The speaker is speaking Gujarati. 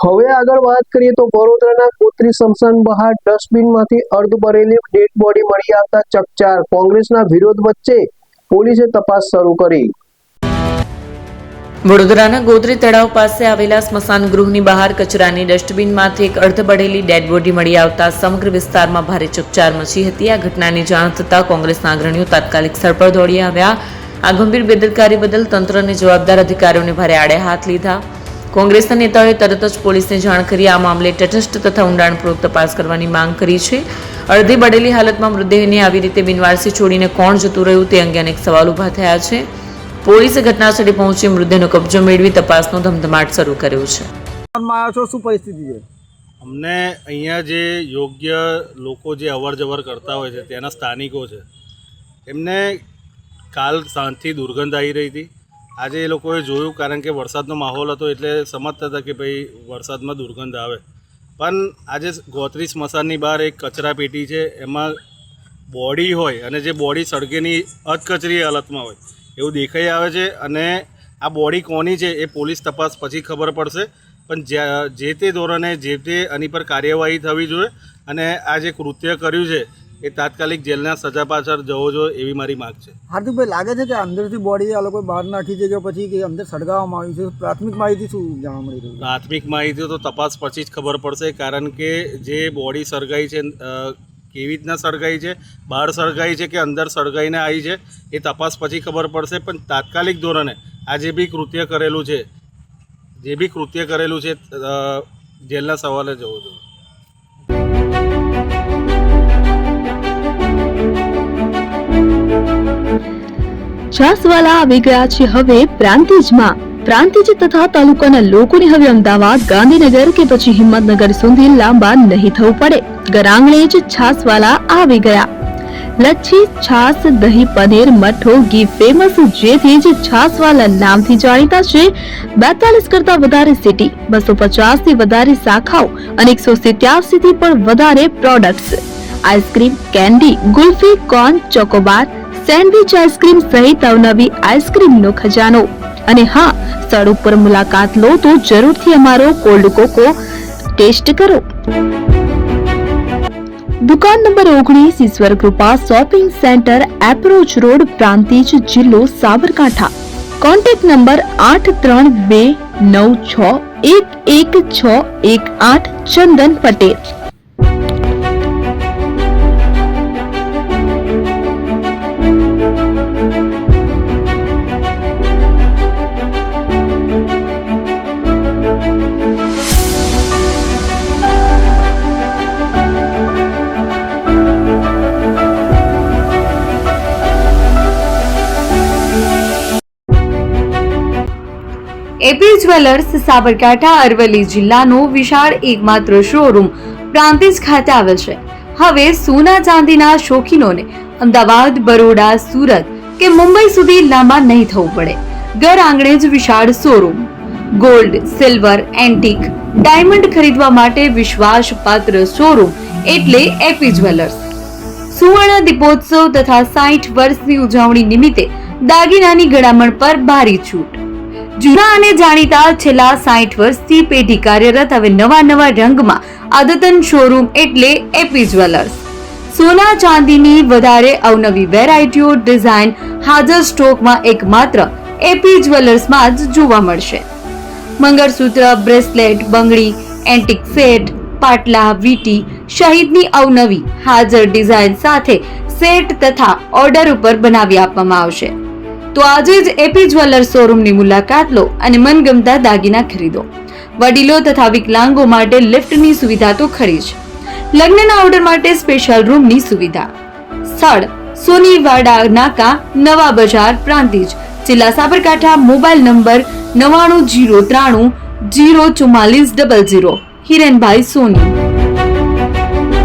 હવે આગળ વાત કરીએ તો વડોદરાના કોતરી સ્મશાન બહાર ડસ્ટબિનમાંથી અર્ધ ભરેલી ડેડ બોડી મળી આવતા ચકચાર. કોંગ્રેસના વિરોધ વચ્ચે પોલીસે તપાસ શરૂ કરી. વડોદરાના ગોત્રી તળાવ પાસે આવેલા સ્મશાન ગૃહની બહાર કચરાની ડસ્ટબિનમાંથી એક અર્ધ બળેલી ડેડ બોડી મળી આવતા સમગ્ર વિસ્તારમાં ભારે ચકચાર મચી હતી. આ ઘટનાની જાણ થતાં કોંગ્રેસના અગ્રણીઓ તાત્કાલિક સ્થળ પર દોડી આવ્યા. આ ગંભીર બેદરકારી બદલ તંત્રને જવાબદાર અધિકારીઓને ભારે આડે હાથ લીધા. કોંગ્રેસના નેતાઓએ તરત જ પોલીસને જાણ કરી આ મામલે તટસ્થ તથા ઊંડાણપૂર્વક તપાસ કરવાની માંગ કરી છે. અડધી બળેલી હાલતમાં મૃતદેહને આવી રીતે બિનવારસી છોડીને કોણ જતું રહ્યું તે અંગે અનેક સવાલ ઊભા થયા છે. પોલીસે ઘટનાસ્થળે પહોંચી મૃતદેહનો કબજો મેળવી તપાસનો ધમધમાટ શરૂ કર્યો છે. શું પરિસ્થિતિ છે? અમને અહીંયા જે યોગ્ય લોકો જે અવર જવર કરતા હોય છે ત્યાંના સ્થાનિકો છે, એમને કાલ સાંજથી દુર્ગંધ આવી રહી હતી. આજે એ લોકોએ જોયું, કારણ કે વરસાદનો માહોલ હતો એટલે સમજતા હતા કે ભાઈ વરસાદમાં દુર્ગંધ આવે. પણ આજે ગોત્રી સ્મશાનની બહાર એક કચરા પેટી છે, એમાં બોડી હોય અને જે બોડી સળગેની અધકચરી હાલતમાં હોય એવું દેખાઈ આવે છે. અને આ બોડી કોની છે એ પોલીસ તપાસ પછી ખબર પડશે. પણ જે તે ધોરણે જે તે આની પર કાર્યવાહી થવી જોઈએ અને આ જે કૃત્ય કર્યું છે એ તાત્કાલિક જેલના સજા પાછળ જવો જોઈએ એવી મારી માંગ છે. હાર્દિકભાઈ, લાગે છે કે અંદરથી બોડી આ લોકો બહાર નાખી છે કે પછી કે અંદર સળગાવવામાં આવી છે? પ્રાથમિક માહિતી શું જાણવા મળી રહી છે? પ્રાથમિક માહિતી તો તપાસ પછી જ ખબર પડશે, કારણ કે જે બોડી સળગાઈ છે કેવી રીતના સળગાઈ છે, બહાર સળગાઈ છે કે અંદર સળગાઈને આવી છે એ તપાસ પછી ખબર પડશે. પણ તાત્કાલિક ધોરણે આ જે બી કૃત્ય કરેલું છે જેલના સવાલે જવું જોઈએ. છાસવાલા આવી ગયા છે હવે પ્રાંતિજમાં. પ્રાંતિજ તથા તાલુકાના લોકોને હવે અમદાવાદ, ગાંધીનગર કે પછી હિંમતનગર સુધી લાંબા નહીં થવું પડે. ઘરઆંગણે જ છાસવાલા આવી ગયા. લચ્છી, છાસ, દહીં, પનીર, મઠો, ઘી ફેમસ, જેથી જ છાસવાલા નામથી જાણીતા છે. 42 કરતા વધારે સિટી, 250 થી વધારે શાખાઓ અને 187 થી પણ વધારે products. Ice cream, candy, kulfi, corn, Chocobar, sandwich ice cream સહિત અવનવી આઈસ્ક્રીમનો ખજાનો. અને હા, સ્થળ ઉપર મુલાકાત લો તો જરૂરથી અમારો કોલ્ડ કોકો ટેસ્ટ કરો. દુકાન number 19, Ishwar Krupa shopping centre, approach road, Prantij, જિલ્લો Sabarkantha. Contact number 8329611618. Chandan Patel. A P jewellers Sabarkantha Aravalli જિલ્લાનો વિશાળ એકમાત્ર શોરૂમ પ્રાંતિજ ખાતે આવેલ છે. હવે સોના ચાંદીના શોખીનોને અમદાવાદ, બરોડા, સુરત કે મુંબઈ સુધી લાંબા નહીં થવું પડે. ઘર આંગણે જ વિશાળ showroom. Gold, silver, antique, diamond ખરીદવા માટે વિશ્વાસપાત્ર શોરૂમ એટલે એપી જ્વેલર્સ. સુવર્ણ દીપોત્સવ તથા 60 વર્ષની ઉજવણી નિમિત્તે દાગીનાની ગળામણ પર ભારી છૂટ. જૂના અને જાણીતા છેલ્લા 60 વર્ષથી પેઢી કાર્યરત હવે નવા રંગમાં અદ્યતન શોરૂમ એટલે એપી જ્વેલર્સ. સોના ચાંદીની વધારે અવનવી વેરાયટીઓ, ડિઝાઇન હાજર સ્ટોકમાં એકમાત્ર એપી જ્વેલર્સમાં જ જોવા મળશે. મંગળસૂત્ર, બ્રેસલેટ, બંગડી, એન્ટિક સેટ, પાટલા, વીટી સહિતની અવનવી હાજર ડિઝાઇન સાથે સેટ તથા ઓર્ડર ઉપર બનાવી આપવામાં આવશે. તો આજે જ એપી જ્વેલર્સ શોરૂમની મુલાકાત લો અને મનગમતા દાગીના ખરીદો. વડીલો તથા વિકલાંગો માટે લિફ્ટની સુવિધા તો ખરી જ. લગ્નના ઓર્ડર માટે સ્પેશિયલ રૂમની સુવિધા. સ્થળ સોનીવાડા નાકા, નવા બજાર, પ્રાંતિજ, જિલ્લા સાબરકાંઠા. Mobile number 9903304400. હિરેનભાઈ સોની.